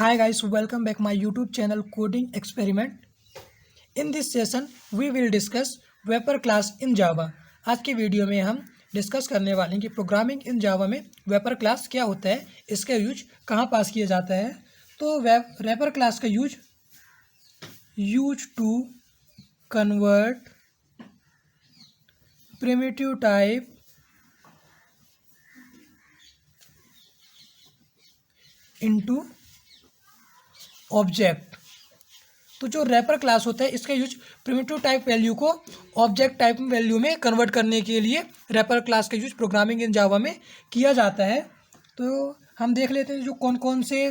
Hi guys, welcome back my YouTube channel Coding Experiment. In this session we will discuss wrapper class in Java. आज की video में हम discuss करने वाले हैं कि प्रोग्रामिंग इन जावा में वेपर क्लास क्या होता है, इसका यूज कहाँ पास किया जाता है। तो वेपर क्लास का use to convert primitive type into object. तो जो रैपर क्लास होता है इसका यूज प्रिमिटिव टाइप वैल्यू को ऑब्जेक्ट टाइप वैल्यू में कन्वर्ट करने के लिए रैपर क्लास का यूज प्रोग्रामिंग इन जावा में किया जाता है। तो हम देख लेते हैं जो कौन कौन से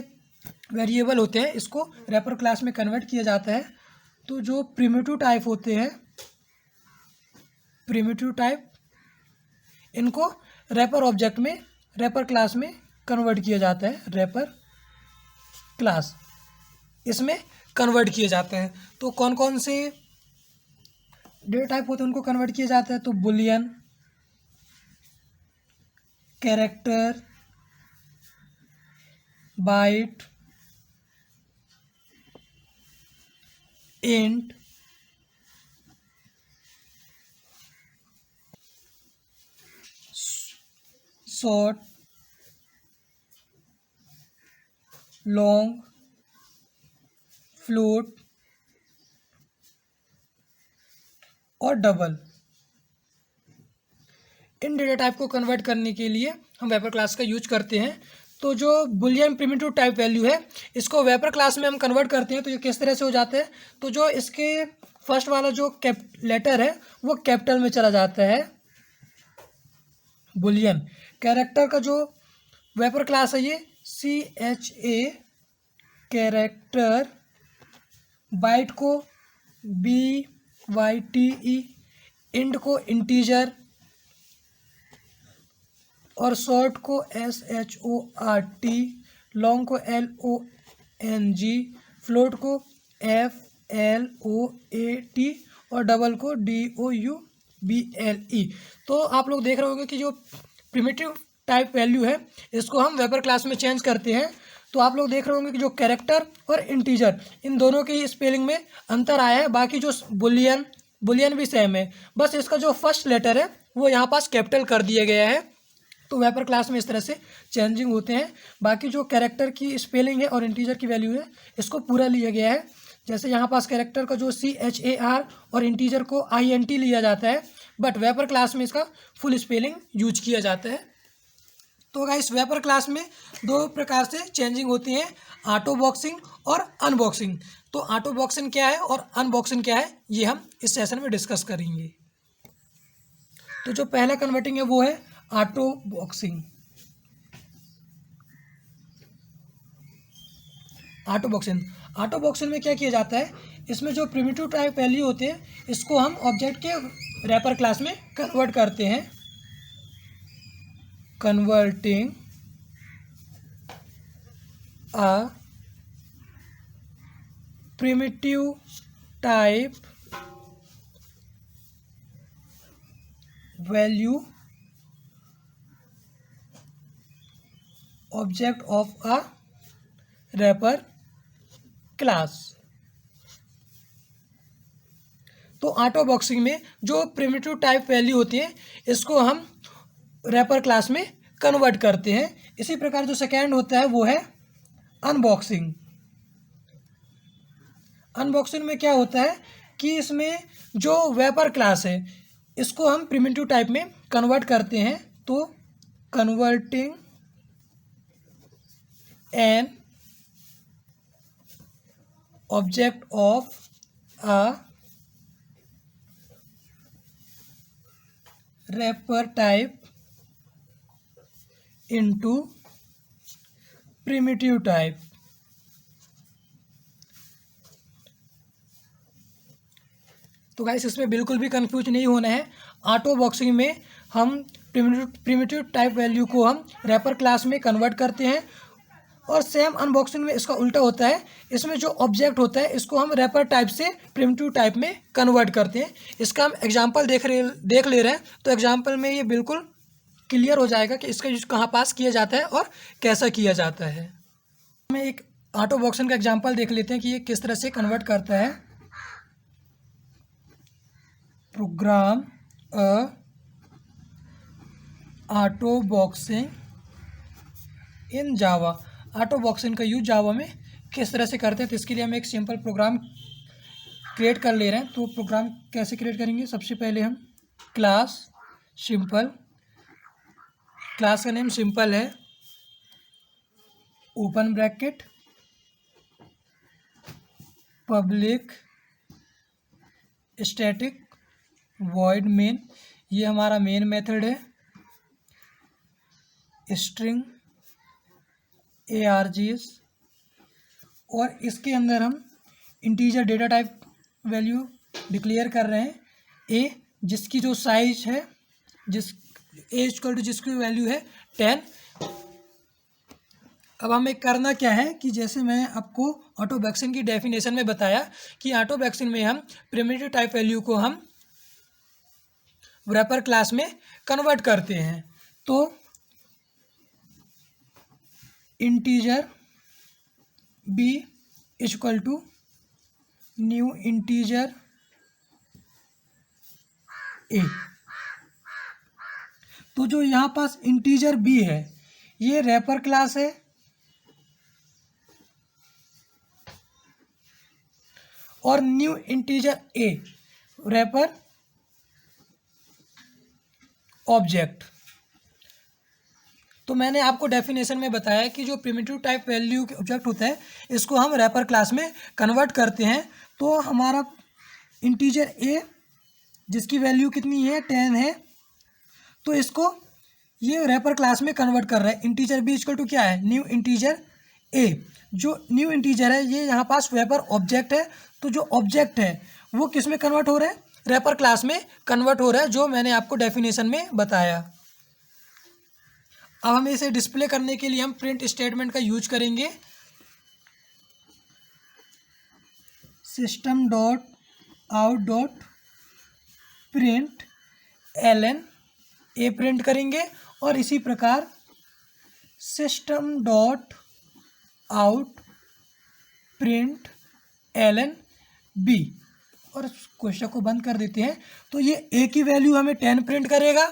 वेरिएबल होते हैं इसको रैपर क्लास में कन्वर्ट किया जाता है। तो जो प्रिमिटिव टाइप होते हैं, प्रिमिटिव टाइप, इनको रैपर ऑब्जेक्ट में, रैपर क्लास में कन्वर्ट किया जाता है। रैपर क्लास इसमें कन्वर्ट किए जाते हैं। तो कौन कौन से डेटा टाइप होते हैं उनको कन्वर्ट किया जाता है। तो boolean, character, byte, int, short, long, float और डबल। इन डेटा टाइप को कन्वर्ट करने के लिए हम वेपर क्लास का यूज करते हैं। तो जो बुलियन प्रिमिटिव टाइप वैल्यू है इसको वेपर क्लास में हम कन्वर्ट करते हैं। तो ये किस तरह से हो जाता है, तो जो इसके फर्स्ट वाला जो लेटर है वो कैपिटल में चला जाता है, बुलियन। कैरेक्टर का जो वेपर क्लास है ये CHA कैरेक्टर, बाइट को BYTE, इंट को इंटीजर और शॉर्ट को SHORT, लॉन्ग को LONG, फ्लोट को FLOAT और डबल को DOUBLE। तो आप लोग देख रहे होंगे कि जो प्रिमिटिव टाइप वैल्यू है इसको हम वेपर क्लास में चेंज करते हैं। तो आप लोग देख रहे होंगे कि जो कैरेक्टर और इंटीजर इन दोनों के स्पेलिंग में अंतर आया है। बाकी जो बुलियन भी सेम है, बस इसका जो फर्स्ट लेटर है वो यहाँ पास कैपिटल कर दिया गया है। तो वेपर क्लास में इस तरह से चेंजिंग होते हैं। बाकी जो कैरेक्टर की स्पेलिंग है और इंटीजर की वैल्यू है इसको पूरा लिया गया है। जैसे यहाँ पास कैरेक्टर का जो CHAR और इंटीजर को INT लिया जाता है, बट वेपर क्लास में इसका फुल स्पेलिंग यूज किया जाता है। तो गाइस वेपर क्लास में दो प्रकार से चेंजिंग होती है, ऑटो बॉक्सिंग और अनबॉक्सिंग। तो ऑटो बॉक्सिंग क्या है और अनबॉक्सिंग क्या है ये हम इस सेशन में डिस्कस करेंगे। तो जो पहला कन्वर्टिंग है वो है ऑटो बॉक्सिंग। ऑटो बॉक्सिंग में क्या किया जाता है, इसमें जो प्रिमिटिव टाइप वैल्यू होते हैं इसको हम ऑब्जेक्ट के रैपर क्लास में कन्वर्ट करते हैं। Converting a primitive type value object of a wrapper class। तो ऑटो बॉक्सिंग में जो प्रिमिटिव टाइप वैल्यू होती है इसको हम रैपर क्लास में कन्वर्ट करते हैं। इसी प्रकार जो सेकेंड होता है वो है अनबॉक्सिंग। अनबॉक्सिंग में क्या होता है कि इसमें जो वेपर क्लास है इसको हम प्रिमिटिव टाइप में कन्वर्ट करते हैं। तो converting an object of a rapper type into primitive type. तो गाइस इसमें बिल्कुल भी कंफ्यूज नहीं होना है। ऑटो बॉक्सिंग में हम प्रिमिटिव टाइप वैल्यू को हम रैपर क्लास में कन्वर्ट करते हैं और सेम अनबॉक्सिंग में इसका उल्टा होता है। इसमें जो ऑब्जेक्ट होता है इसको हम रैपर टाइप से प्रिमिटिव टाइप में कन्वर्ट करते हैं। इसका हम एग्जांपल देख ले रहे हैं। तो एग्जांपल में ये बिल्कुल क्लियर हो जाएगा कि इसका यूज कहाँ पास किया जाता है और कैसा किया जाता है। मैं एक ऑटो बॉक्सन का एग्जांपल देख लेते हैं कि ये किस तरह से कन्वर्ट करता है। प्रोग्राम अ ऑटो बॉक्सिंग इन जावा। ऑटो बॉक्सिंग का यूज जावा में किस तरह से करते हैं, तो इसके लिए हम एक सिंपल प्रोग्राम क्रिएट कर ले रहे हैं। तो प्रोग्राम कैसे क्रिएट करेंगे, सबसे पहले हम क्लास सिंपल, क्लास का नेम सिंपल है, open bracket public static void main, ये हमारा मेन मेथड है। स्ट्रिंग args, और इसके अंदर हम integer data type value declare कर रहे हैं ए, जिसकी जो साइज है, जिस ए इक्वल टू जिसकी वैल्यू है 10। अब हमें करना क्या है कि जैसे मैं आपको ऑटो बॉक्सिंग की डेफिनेशन में बताया कि ऑटो बॉक्सिंग में हम प्रिमिटिव टाइप वैल्यू को हम रैपर क्लास में कन्वर्ट करते हैं। तो integer B equal to new integer A. तो जो यहाँ पास इंटीजर बी है ये रैपर क्लास है, और न्यू इंटीजर ए रैपर ऑब्जेक्ट। तो मैंने आपको डेफिनेशन में बताया कि जो प्रिमिटिव टाइप वैल्यू के ऑब्जेक्ट होता है इसको हम रैपर क्लास में कन्वर्ट करते हैं। तो हमारा इंटीजर ए जिसकी वैल्यू कितनी है 10 है, तो इसको ये रैपर क्लास में कन्वर्ट कर रहा है। इंटीजर बी इक्वल टू क्या है, न्यू इंटीजर ए। जो न्यू इंटीजर है ये यहाँ पास रैपर ऑब्जेक्ट है, तो जो ऑब्जेक्ट है वो किस में कन्वर्ट हो रहा है, रैपर क्लास में कन्वर्ट हो रहा है, जो मैंने आपको डेफिनेशन में बताया। अब हम इसे डिस्प्ले करने के लिए हम प्रिंट स्टेटमेंट का यूज करेंगे। System dot out dot println A print करेंगे, और इसी प्रकार system dot out print Elon बी, और क्वेश्चन को बंद कर देते हैं। तो ये ए की वैल्यू हमें 10 प्रिंट करेगा,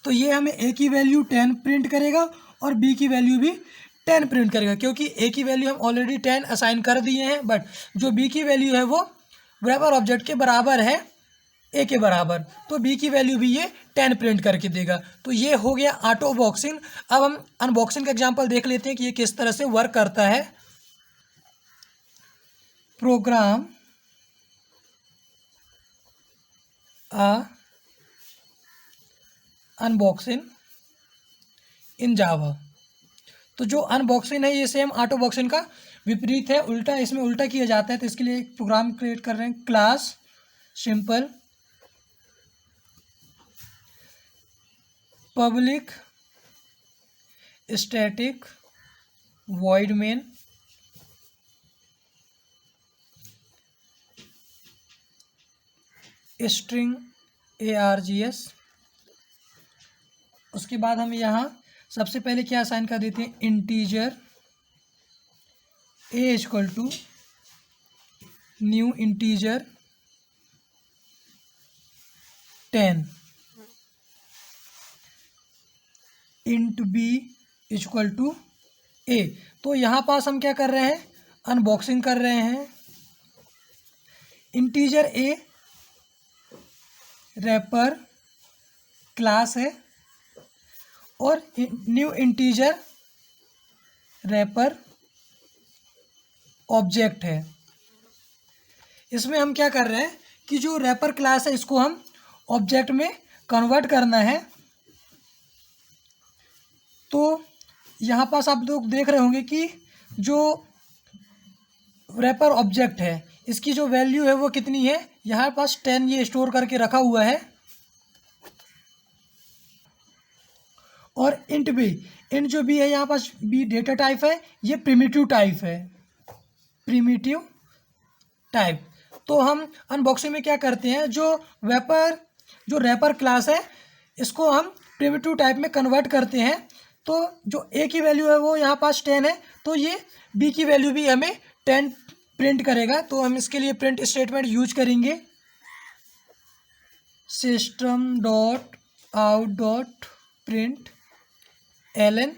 तो ये हमें ए की वैल्यू 10 प्रिंट करेगा और बी की वैल्यू भी 10 प्रिंट करेगा, क्योंकि ए की वैल्यू हम ऑलरेडी 10 असाइन कर दिए हैं, बट जो बी की वैल्यू है वो रैपर ऑब्जेक्ट के बराबर है, ए के बराबर, तो बी की वैल्यू भी ये 10 प्रिंट करके देगा। तो ये हो गया ऑटो बॉक्सिंग। अब हम अनबॉक्सिंग का एग्जांपल देख लेते हैं कि ये किस तरह से वर्क करता है। प्रोग्राम अनबॉक्सिंग इन जावा। तो जो अनबॉक्सिंग है ये सेम ऑटो बॉक्सिंग का विपरीत है, उल्टा, इसमें उल्टा किया जाता है। तो इसके लिए एक प्रोग्राम क्रिएट कर रहे हैं, class simple public static void main string args। उसके बाद हम यहाँ सबसे पहले क्या असाइन कर देते हैं, integer A equal to new integer 10, int B equal to A. तो यहाँ पास हम क्या कर रहे हैं, अनबॉक्सिंग कर रहे हैं। इंटीजर ए रैपर क्लास है और न्यू इंटीजर रैपर ऑब्जेक्ट है। इसमें हम क्या कर रहे हैं कि जो रैपर क्लास है इसको हम ऑब्जेक्ट में कन्वर्ट करना है। तो यहाँ पास आप लोग देख रहे होंगे कि जो रैपर ऑब्जेक्ट है इसकी जो वैल्यू है वो कितनी है, यहाँ पास 10 ये स्टोर करके रखा हुआ है। और इंट बी, इंट जो बी है यहाँ पास बी डेटा टाइप है, ये प्रिमिटिव टाइप है, प्रिमिटिव टाइप। तो हम अनबॉक्सिंग में क्या करते हैं, जो रैपर क्लास है इसको हम प्रिमिटिव टाइप में कन्वर्ट करते हैं। तो जो ए की वैल्यू है वो यहाँ पास 10 है, तो ये बी की वैल्यू भी हमें 10 प्रिंट करेगा। तो हम इसके लिए प्रिंट स्टेटमेंट यूज करेंगे, system dot out dot println.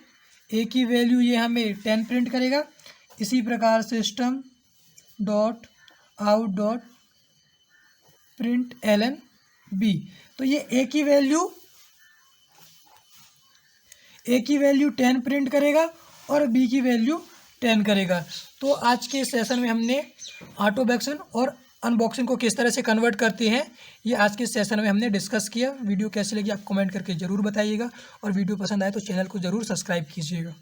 A की वैल्यू ये हमें 10 प्रिंट करेगा। इसी प्रकार system dot out dot print Elon B. तो ये ए की वैल्यू 10 प्रिंट करेगा और बी की वैल्यू 10 करेगा। तो आज के सेशन में हमने ऑटोबॉक्सिंग और अनबॉक्सिंग को किस तरह से कन्वर्ट करते हैं, ये आज के सेशन में हमने डिस्कस किया। वीडियो कैसी लगी आप कमेंट करके ज़रूर बताइएगा, और वीडियो पसंद आए तो चैनल को ज़रूर सब्सक्राइब कीजिएगा।